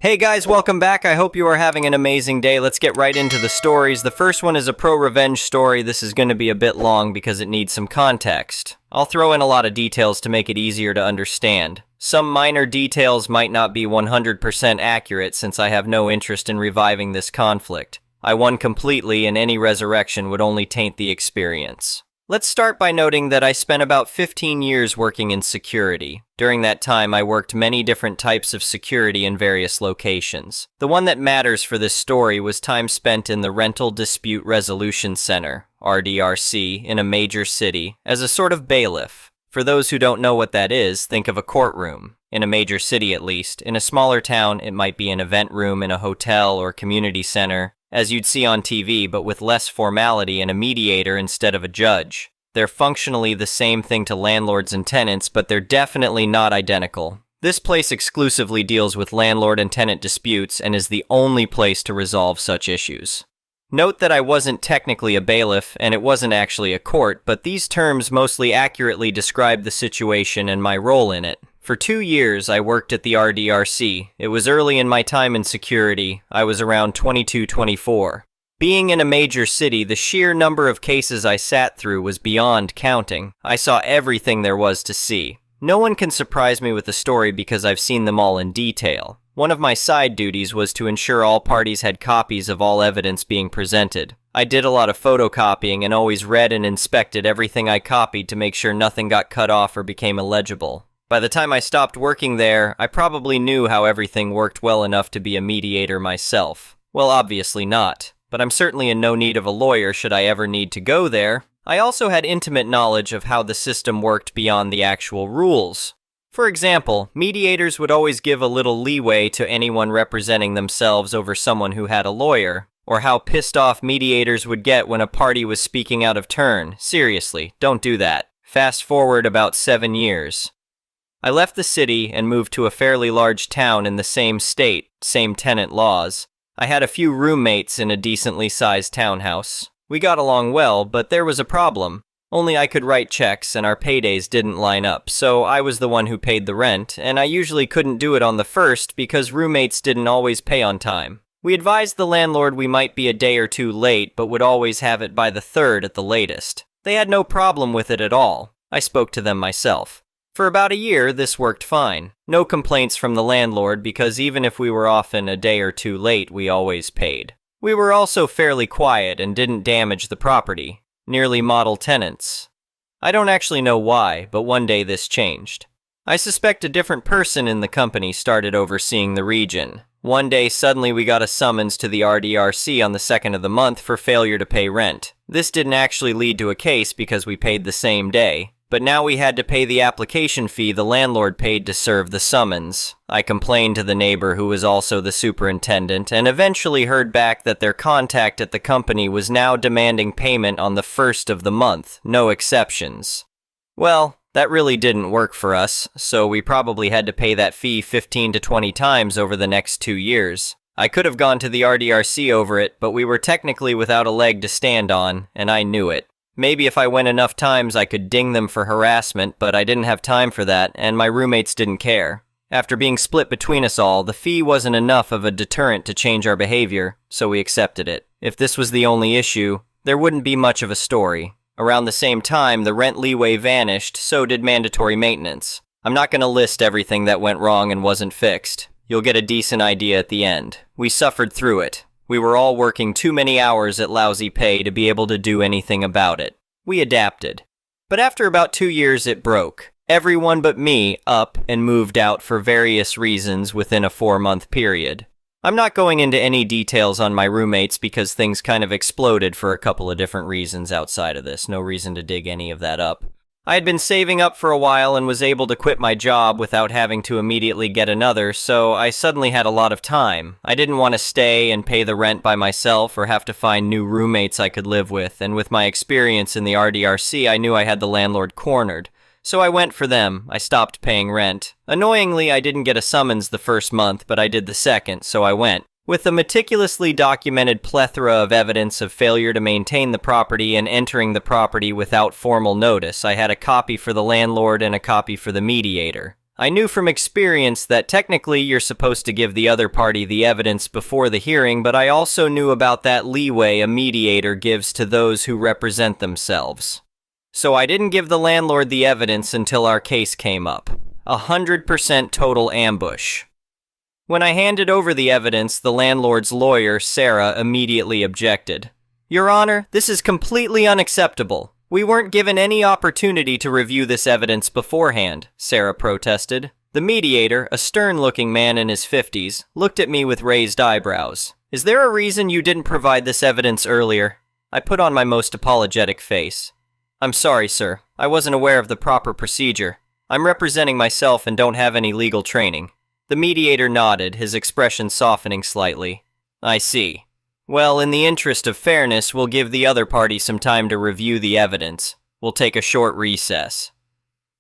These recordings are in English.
Hey guys, welcome back. I hope you are having an amazing day. Let's get right into the stories. The first one is a pro-revenge story. This is going to be a bit long because it needs some context. I'll throw in a lot of details to make it easier to understand. Some minor details might not be 100% accurate since I have no interest in reviving this conflict. I won completely and any resurrection would only taint the experience. Let's start by noting that I spent about 15 years working in security. During that time, I worked many different types of security in various locations. The one that matters for this story was time spent in the Rental Dispute Resolution Center, RDRC, in a major city, as a sort of bailiff. For those who don't know what that is, think of a courtroom. In a major city at least. In a smaller town, it might be an event room in a hotel or community center, as you'd see on TV, but with less formality and a mediator instead of a judge. They're functionally the same thing to landlords and tenants, but they're definitely not identical. This place exclusively deals with landlord and tenant disputes and is the only place to resolve such issues. Note that I wasn't technically a bailiff, and it wasn't actually a court, but these terms mostly accurately describe the situation and my role in it. For 2 years, I worked at the RDRC. It was early in my time in security. I was around 22-24. Being in a major city, the sheer number of cases I sat through was beyond counting. I saw everything there was to see. No one can surprise me with the story because I've seen them all in detail. One of my side duties was to ensure all parties had copies of all evidence being presented. I did a lot of photocopying and always read and inspected everything I copied to make sure nothing got cut off or became illegible. By the time I stopped working there, I probably knew how everything worked well enough to be a mediator myself. Well, obviously not, but I'm certainly in no need of a lawyer should I ever need to go there. I also had intimate knowledge of how the system worked beyond the actual rules. For example, mediators would always give a little leeway to anyone representing themselves over someone who had a lawyer, or how pissed off mediators would get when a party was speaking out of turn. Seriously, don't do that. Fast forward about 7 years. I left the city and moved to a fairly large town in the same state, same tenant laws. I had a few roommates in a decently sized townhouse. We got along well, but there was a problem. Only I could write checks and our paydays didn't line up, so I was the one who paid the rent, and I usually couldn't do it on the first because roommates didn't always pay on time. We advised the landlord we might be a day or two late, but would always have it by the third at the latest. They had no problem with it at all. I spoke to them myself. For about a year, this worked fine. No complaints from the landlord because even if we were often a day or two late, we always paid. We were also fairly quiet and didn't damage the property. Nearly model tenants. I don't actually know why, but one day this changed. I suspect a different person in the company started overseeing the region. One day, suddenly we got a summons to the RDRC on the 2nd of the month for failure to pay rent. This didn't actually lead to a case because we paid the same day. But now we had to pay the application fee the landlord paid to serve the summons. I complained to the neighbor who was also the superintendent and eventually heard back that their contact at the company was now demanding payment on the 1st of the month, no exceptions. Well, that really didn't work for us, so we probably had to pay that fee 15 to 20 times over the next 2 years. I could have gone to the RDRC over it, but we were technically without a leg to stand on, and I knew it. Maybe if I went enough times I could ding them for harassment, but I didn't have time for that, and my roommates didn't care. After being split between us all, the fee wasn't enough of a deterrent to change our behavior, so we accepted it. If this was the only issue, there wouldn't be much of a story. Around the same time, the rent leeway vanished, so did mandatory maintenance. I'm not going to list everything that went wrong and wasn't fixed. You'll get a decent idea at the end. We suffered through it. We were all working too many hours at lousy pay to be able to do anything about it. We adapted. But after about 2 years it broke. Everyone but me up and moved out for various reasons within a 4-month period. I'm not going into any details on my roommates because things kind of exploded for a couple of different reasons outside of this. No reason to dig any of that up. I had been saving up for a while and was able to quit my job without having to immediately get another, so I suddenly had a lot of time. I didn't want to stay and pay the rent by myself or have to find new roommates I could live with, and with my experience in the RDRC, I knew I had the landlord cornered. So I went for them. I stopped paying rent. Annoyingly, I didn't get a summons the first month, but I did the second, so I went. With a meticulously documented plethora of evidence of failure to maintain the property and entering the property without formal notice, I had a copy for the landlord and a copy for the mediator. I knew from experience that technically you're supposed to give the other party the evidence before the hearing, but I also knew about that leeway a mediator gives to those who represent themselves. So I didn't give the landlord the evidence until our case came up. 100% total ambush. When I handed over the evidence, the landlord's lawyer, Sarah, immediately objected. Your Honor, this is completely unacceptable. We weren't given any opportunity to review this evidence beforehand, Sarah protested. The mediator, a stern-looking man in his 50s, looked at me with raised eyebrows. Is there a reason you didn't provide this evidence earlier? I put on my most apologetic face. I'm sorry, sir. I wasn't aware of the proper procedure. I'm representing myself and don't have any legal training. The mediator nodded, his expression softening slightly. I see. Well, in the interest of fairness, we'll give the other party some time to review the evidence. We'll take a short recess.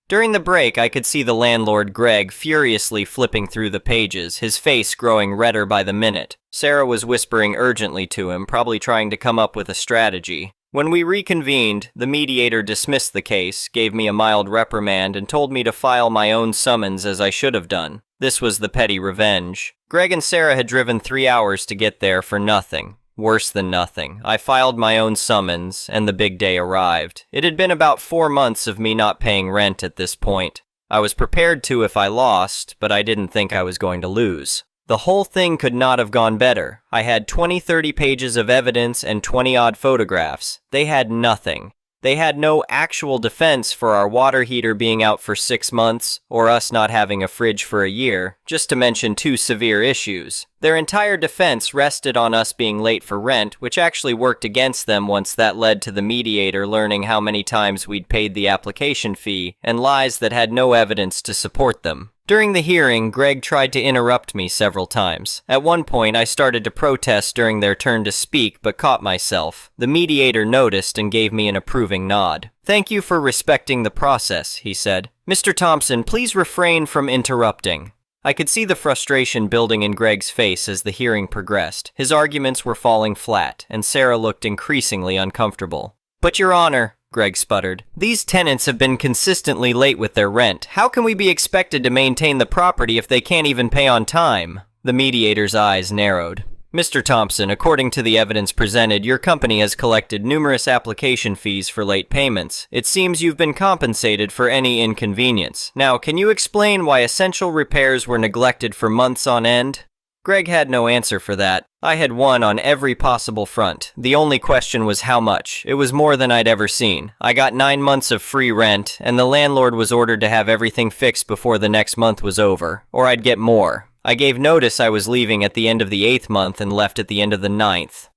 During the break, I could see the landlord, Greg, furiously flipping through the pages, his face growing redder by the minute. Sarah was whispering urgently to him, probably trying to come up with a strategy. When we reconvened, the mediator dismissed the case, gave me a mild reprimand, and told me to file my own summons as I should have done. This was the petty revenge. Greg and Sarah had driven 3 hours to get there for nothing. Worse than nothing. I filed my own summons, and the big day arrived. It had been about 4 months of me not paying rent at this point. I was prepared to if I lost, but I didn't think I was going to lose. The whole thing could not have gone better. I had 20-30 pages of evidence and 20-odd photographs. They had nothing. They had no actual defense for our water heater being out for 6 months, or us not having a fridge for a year, just to mention 2 severe issues. Their entire defense rested on us being late for rent, which actually worked against them once that led to the mediator learning how many times we'd paid the application fee, and lies that had no evidence to support them. During the hearing, Greg tried to interrupt me several times. At one point, I started to protest during their turn to speak, but caught myself. The mediator noticed and gave me an approving nod. Thank you for respecting the process, he said. Mr. Thompson, please refrain from interrupting. I could see the frustration building in Greg's face as the hearing progressed. His arguments were falling flat, and Sarah looked increasingly uncomfortable. But Your Honor, Greg sputtered, these tenants have been consistently late with their rent. How can we be expected to maintain the property if they can't even pay on time? The mediator's eyes narrowed. Mr. Thompson, according to the evidence presented, your company has collected numerous application fees for late payments. It seems you've been compensated for any inconvenience. Now, can you explain why essential repairs were neglected for months on end? Greg had no answer for that. I had won on every possible front. The only question was how much. It was more than I'd ever seen. I got 9 months of free rent, and the landlord was ordered to have everything fixed before the next month was over, or I'd get more. I gave notice I was leaving at the end of the 8th month and left at the end of the 9th.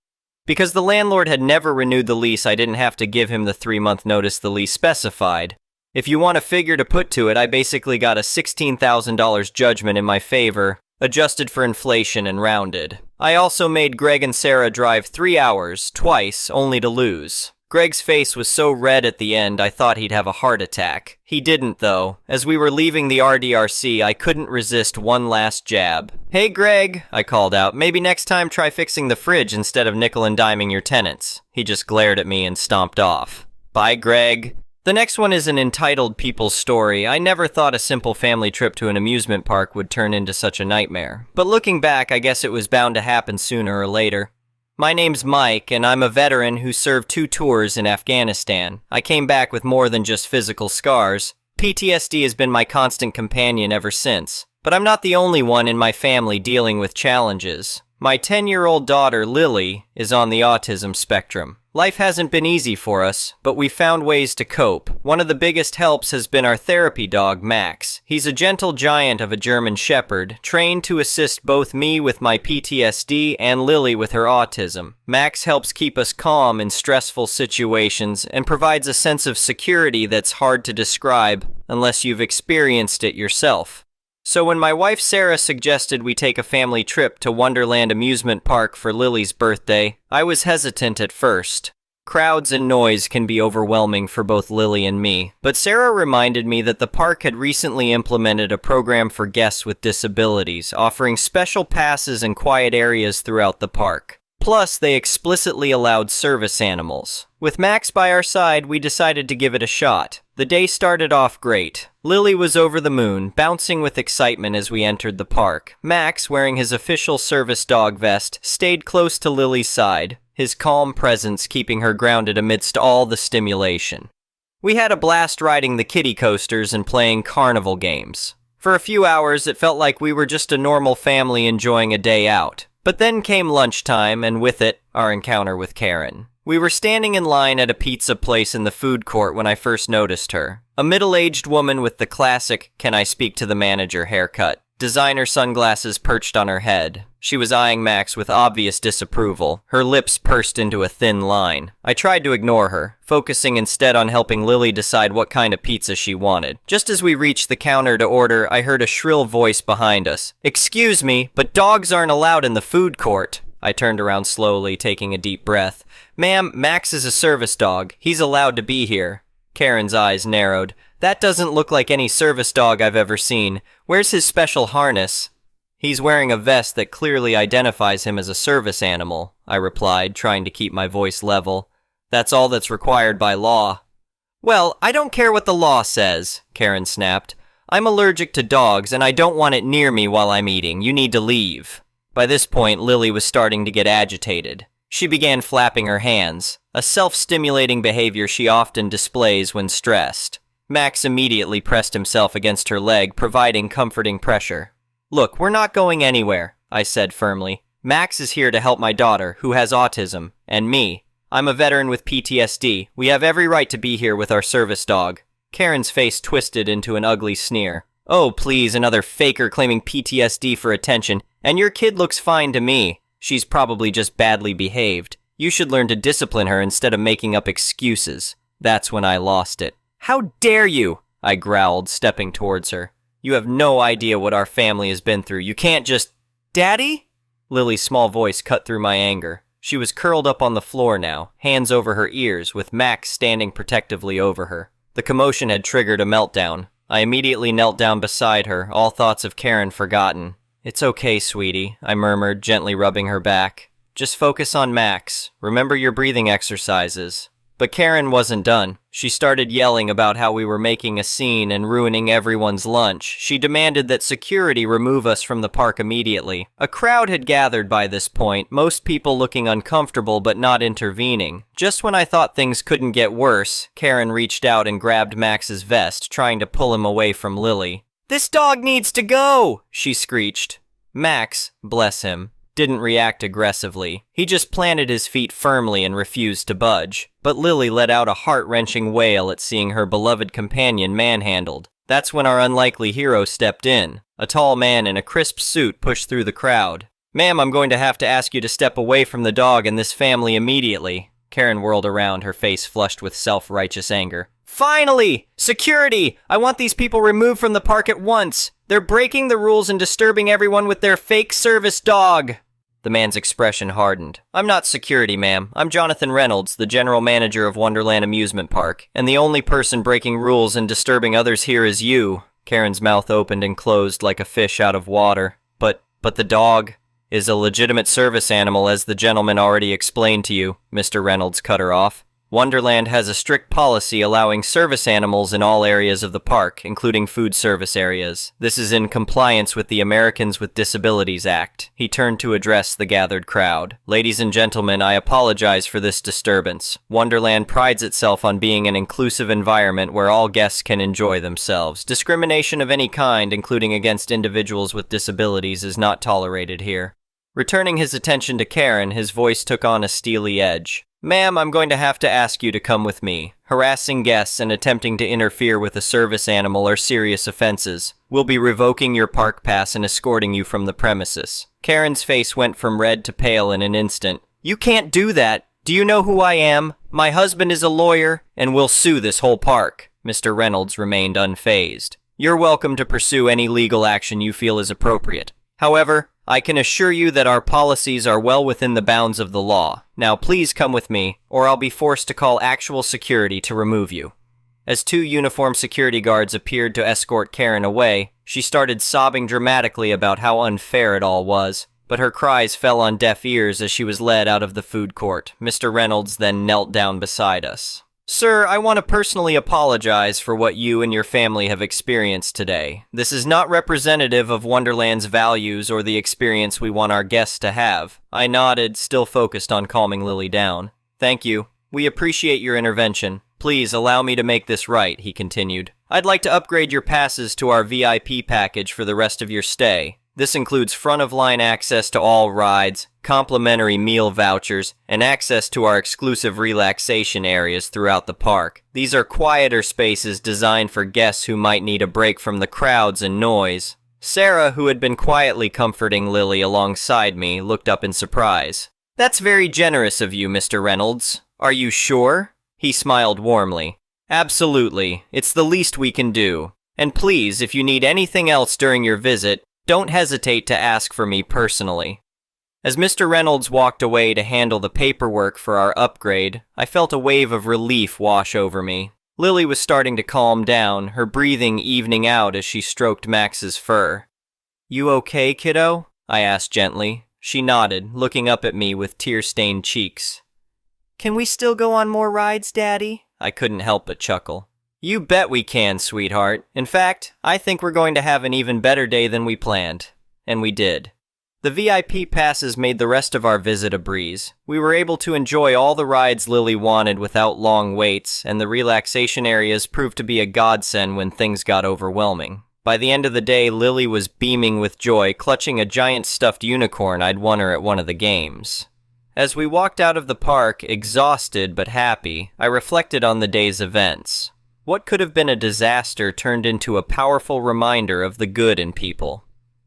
Because the landlord had never renewed the lease, I didn't have to give him the 3-month notice the lease specified. If you want a figure to put to it, I basically got a $16,000 judgment in my favor, adjusted for inflation and rounded. I also made Greg and Sarah drive 3 hours, twice, only to lose. Greg's face was so red at the end I thought he'd have a heart attack. He didn't, though. As we were leaving the RDRC, I couldn't resist one last jab. Hey Greg, I called out, maybe next time try fixing the fridge instead of nickel and diming your tenants. He just glared at me and stomped off. Bye, Greg. The next one is an entitled people's story. I never thought a simple family trip to an amusement park would turn into such a nightmare. But looking back, I guess it was bound to happen sooner or later. My name's Mike, and I'm a veteran who served 2 tours in Afghanistan. I came back with more than just physical scars. PTSD has been my constant companion ever since. But I'm not the only one in my family dealing with challenges. My 10-year-old daughter, Lily, is on the autism spectrum. Life hasn't been easy for us, but we found ways to cope. One of the biggest helps has been our therapy dog, Max. He's a gentle giant of a German Shepherd, trained to assist both me with my PTSD and Lily with her autism. Max helps keep us calm in stressful situations and provides a sense of security that's hard to describe unless you've experienced it yourself. So when my wife Sarah suggested we take a family trip to Wonderland Amusement Park for Lily's birthday, I was hesitant at first. Crowds and noise can be overwhelming for both Lily and me, but Sarah reminded me that the park had recently implemented a program for guests with disabilities, offering special passes and quiet areas throughout the park. Plus, they explicitly allowed service animals. With Max by our side, we decided to give it a shot. The day started off great. Lily was over the moon, bouncing with excitement as we entered the park. Max, wearing his official service dog vest, stayed close to Lily's side, his calm presence keeping her grounded amidst all the stimulation. We had a blast riding the kiddie coasters and playing carnival games. For a few hours, it felt like we were just a normal family enjoying a day out. But then came lunchtime, and with it, our encounter with Karen. We were standing in line at a pizza place in the food court when I first noticed her. A middle-aged woman with the classic "can I speak to the manager" haircut. Designer sunglasses perched on her head. She was eyeing Max with obvious disapproval, her lips pursed into a thin line. I tried to ignore her, focusing instead on helping Lily decide what kind of pizza she wanted. Just as we reached the counter to order, I heard a shrill voice behind us. "Excuse me, but dogs aren't allowed in the food court." I turned around slowly, taking a deep breath. "Ma'am, Max is a service dog. He's allowed to be here." Karen's eyes narrowed. "That doesn't look like any service dog I've ever seen. Where's his special harness?" "He's wearing a vest that clearly identifies him as a service animal," I replied, trying to keep my voice level. "That's all that's required by law." "Well, I don't care what the law says," Karen snapped. "I'm allergic to dogs, and I don't want it near me while I'm eating. You need to leave." By this point, Lily was starting to get agitated. She began flapping her hands, a self-stimulating behavior she often displays when stressed. Max immediately pressed himself against her leg, providing comforting pressure. "Look, we're not going anywhere," I said firmly. "Max is here to help my daughter, who has autism, and me. I'm a veteran with PTSD. We have every right to be here with our service dog." Karen's face twisted into an ugly sneer. "Oh, please, another faker claiming PTSD for attention, and your kid looks fine to me. She's probably just badly behaved. You should learn to discipline her instead of making up excuses." That's when I lost it. "How dare you?" I growled, stepping towards her. "You have no idea what our family has been through. You can't just—" "Daddy?" Lily's small voice cut through my anger. She was curled up on the floor now, hands over her ears, with Max standing protectively over her. The commotion had triggered a meltdown. I immediately knelt down beside her, all thoughts of Karen forgotten. "It's okay, sweetie," I murmured, gently rubbing her back. "Just focus on Max. Remember your breathing exercises." But Karen wasn't done. She started yelling about how we were making a scene and ruining everyone's lunch. She demanded that security remove us from the park immediately. A crowd had gathered by this point, most people looking uncomfortable but not intervening. Just when I thought things couldn't get worse, Karen reached out and grabbed Max's vest, trying to pull him away from Lily. "This dog needs to go!" she screeched. Max, bless him, didn't react aggressively. He just planted his feet firmly and refused to budge. But Lily let out a heart-wrenching wail at seeing her beloved companion manhandled. That's when our unlikely hero stepped in. A tall man in a crisp suit pushed through the crowd. "Ma'am, I'm going to have to ask you to step away from the dog and this family immediately." Karen whirled around, her face flushed with self-righteous anger. "Finally! Security! I want these people removed from the park at once! They're breaking the rules and disturbing everyone with their fake service dog!" The man's expression hardened. "I'm not security, ma'am. I'm Jonathan Reynolds, the general manager of Wonderland Amusement Park, and the only person breaking rules and disturbing others here is you." Karen's mouth opened and closed like a fish out of water. But the dog is a legitimate service animal, as the gentleman already explained to you," Mr. Reynolds cut her off. "Wonderland has a strict policy allowing service animals in all areas of the park, including food service areas. This is in compliance with the Americans with Disabilities Act." He turned to address the gathered crowd. "Ladies and gentlemen, I apologize for this disturbance. Wonderland prides itself on being an inclusive environment where all guests can enjoy themselves. Discrimination of any kind, including against individuals with disabilities, is not tolerated here." Returning his attention to Karen, his voice took on a steely edge. "Ma'am, I'm going to have to ask you to come with me. Harassing guests and attempting to interfere with a service animal are serious offenses. We'll be revoking your park pass and escorting you from the premises." Karen's face went from red to pale in an instant. "You can't do that. Do you know who I am? My husband is a lawyer, and we'll sue this whole park." Mr. Reynolds remained unfazed. "You're welcome to pursue any legal action you feel is appropriate. However, I can assure you that our policies are well within the bounds of the law. Now please come with me, or I'll be forced to call actual security to remove you." As two uniformed security guards appeared to escort Karen away, she started sobbing dramatically about how unfair it all was. But her cries fell on deaf ears as she was led out of the food court. Mr. Reynolds then knelt down beside us. Sir, I want to personally apologize for what you and your family have experienced today. This is not representative of Wonderland's values or the experience we want our guests to have. I nodded, still focused on calming Lily down. Thank you. We appreciate your intervention. Please allow me to make this right, he continued. I'd like to upgrade your passes to our VIP package for the rest of your stay. This includes front-of-line access to all rides, complimentary meal vouchers, and access to our exclusive relaxation areas throughout the park. These are quieter spaces designed for guests who might need a break from the crowds and noise. Sarah, who had been quietly comforting Lily alongside me, looked up in surprise. That's very generous of you, Mr. Reynolds. Are you sure? He smiled warmly. Absolutely. It's the least we can do. And please, if you need anything else during your visit, don't hesitate to ask for me personally. As Mr. Reynolds walked away to handle the paperwork for our upgrade, I felt a wave of relief wash over me. Lily was starting to calm down, her breathing evening out as she stroked Max's fur. You okay, kiddo? I asked gently. She nodded, looking up at me with tear-stained cheeks. Can we still go on more rides, Daddy? I couldn't help but chuckle. You bet we can, sweetheart. In fact, I think we're going to have an even better day than we planned. And we did. The VIP passes made the rest of our visit a breeze. We were able to enjoy all the rides Lily wanted without long waits, and the relaxation areas proved to be a godsend when things got overwhelming. By the end of the day, Lily was beaming with joy, clutching a giant stuffed unicorn I'd won her at one of the games. As we walked out of the park, exhausted but happy, I reflected on the day's events. What could have been a disaster turned into a powerful reminder of the good in people.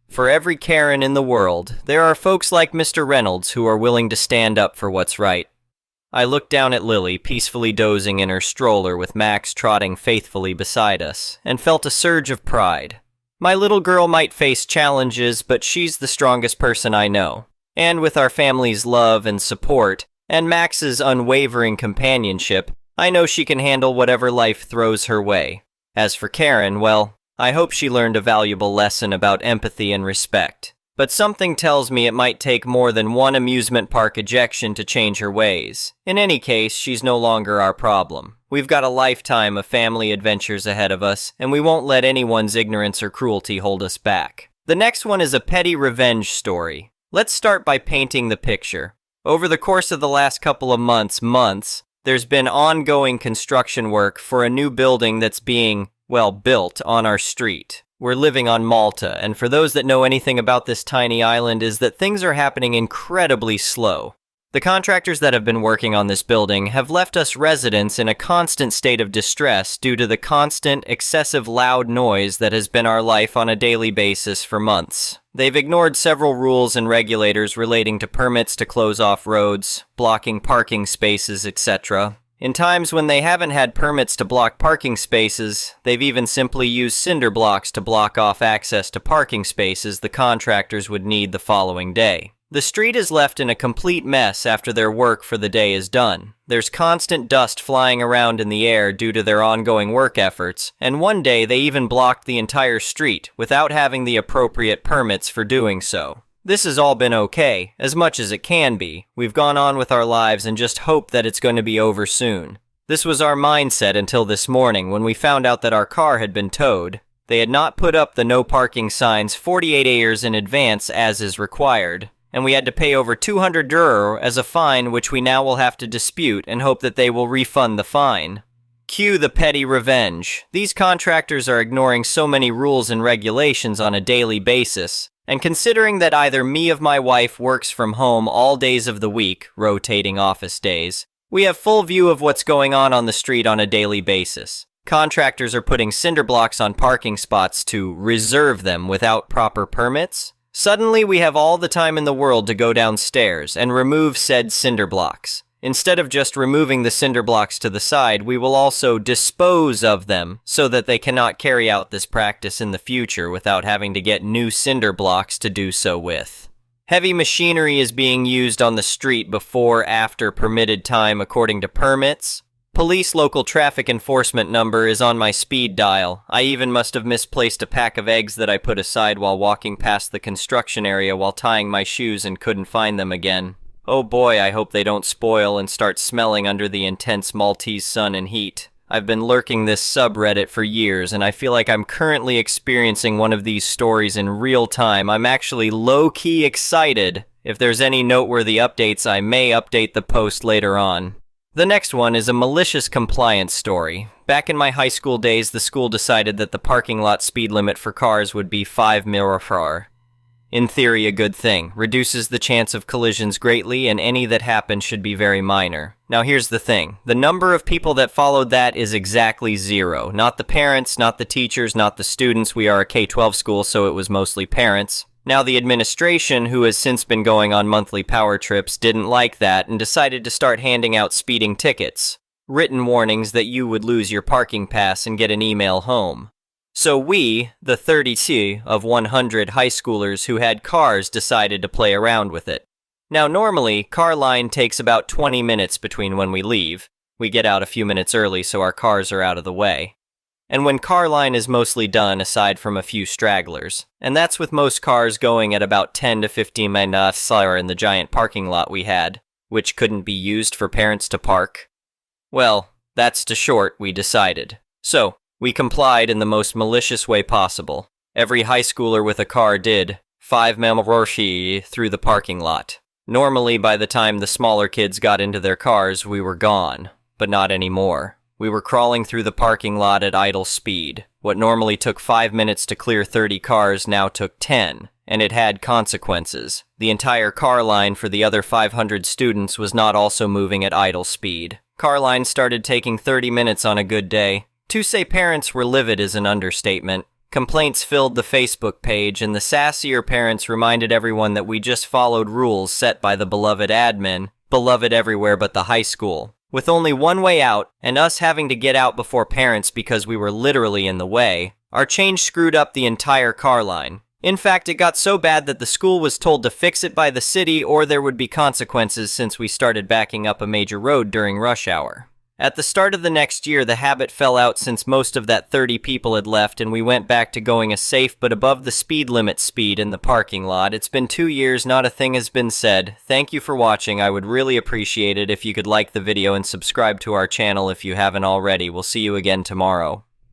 For every Karen in the world, there are folks like Mr. Reynolds who are willing to stand up for what's right. I looked down at Lily, peacefully dozing in her stroller with Max trotting faithfully beside us, and felt a surge of pride. My little girl might face challenges, but she's the strongest person I know. And with our family's love and support, and Max's unwavering companionship, I know she can handle whatever life throws her way. As for Karen, well, I hope she learned a valuable lesson about empathy and respect. But something tells me it might take more than one amusement park ejection to change her ways. In any case, she's no longer our problem. We've got a lifetime of family adventures ahead of us, and we won't let anyone's ignorance or cruelty hold us back. The next one is a petty revenge story. Let's start by painting the picture. Over the course of the last couple of months, there's been ongoing construction work for a new building that's being, built on our street. We're living on Malta, and for those that know anything about this tiny island is that things are happening incredibly slow. The contractors that have been working on this building have left us residents in a constant state of distress due to the constant, excessive loud noise that has been our life on a daily basis for months. They've ignored several rules and regulators relating to permits to close off roads, blocking parking spaces, etc. In times when they haven't had permits to block parking spaces, they've even simply used cinder blocks to block off access to parking spaces the contractors would need the following day. The street is left in a complete mess after their work for the day is done. There's constant dust flying around in the air due to their ongoing work efforts, and one day they even blocked the entire street without having the appropriate permits for doing so. This has all been okay, as much as it can be. We've gone on with our lives and just hope that it's going to be over soon. This was our mindset until this morning when we found out that our car had been towed. They had not put up the no parking signs 48 hours in advance as is required, and we had to pay over 200 euro as a fine, which we now will have to dispute and hope that they will refund the fine. Cue the petty revenge. These contractors are ignoring so many rules and regulations on a daily basis. And considering that either me or my wife works from home all days of the week, rotating office days, we have full view of what's going on the street on a daily basis. Contractors are putting cinder blocks on parking spots to reserve them without proper permits. Suddenly we have all the time in the world to go downstairs and remove said cinder blocks. Instead of just removing the cinder blocks to the side, we will also dispose of them so that they cannot carry out this practice in the future without having to get new cinder blocks to do so with. Heavy machinery is being used on the street after permitted time according to permits. Police local traffic enforcement number is on my speed dial. I even must have misplaced a pack of eggs that I put aside while walking past the construction area while tying my shoes and couldn't find them again. Oh boy, I hope they don't spoil and start smelling under the intense Maltese sun and heat. I've been lurking this subreddit for years, and I feel like I'm currently experiencing one of these stories in real time. I'm actually low-key excited. If there's any noteworthy updates, I may update the post later on. The next one is a malicious compliance story. Back in my high school days, the school decided that the parking lot speed limit for cars would be 5 mph. In theory, a good thing. Reduces the chance of collisions greatly, and any that happen should be very minor. Now here's the thing. The number of people that followed that is exactly 0. Not the parents, not the teachers, not the students. We are a K-12 school, so it was mostly parents. Now the administration, who has since been going on monthly power trips, didn't like that and decided to start handing out speeding tickets. Written warnings that you would lose your parking pass and get an email home. So we, the 32 of 100 high schoolers who had cars, decided to play around with it. Now normally, car line takes about 20 minutes between when we leave. We get out a few minutes early so our cars are out of the way. And when car line is mostly done, aside from a few stragglers. And that's with most cars going at about 10 to 15 minutes in the giant parking lot we had, which couldn't be used for parents to park. Well, that's too short, we decided. So, we complied in the most malicious way possible. Every high schooler with a car did 5 mph through the parking lot. Normally, by the time the smaller kids got into their cars, we were gone. But not anymore. We were crawling through the parking lot at idle speed. What normally took 5 minutes to clear 30 cars now took 10, and it had consequences. The entire car line for the other 500 students was not also moving at idle speed. Car line started taking 30 minutes on a good day. To say parents were livid is an understatement. Complaints filled the Facebook page, and the sassier parents reminded everyone that we just followed rules set by the beloved admin, beloved everywhere but the high school. With only one way out, and us having to get out before parents because we were literally in the way, our change screwed up the entire car line. In fact, it got so bad that the school was told to fix it by the city or there would be consequences since we started backing up a major road during rush hour. At the start of the next year, the habit fell out since most of that 30 people had left and we went back to going a safe but above the speed limit speed in the parking lot. It's been 2 years, not a thing has been said. Thank you for watching. I would really appreciate it if you could like the video and subscribe to our channel if you haven't already. We'll see you again tomorrow.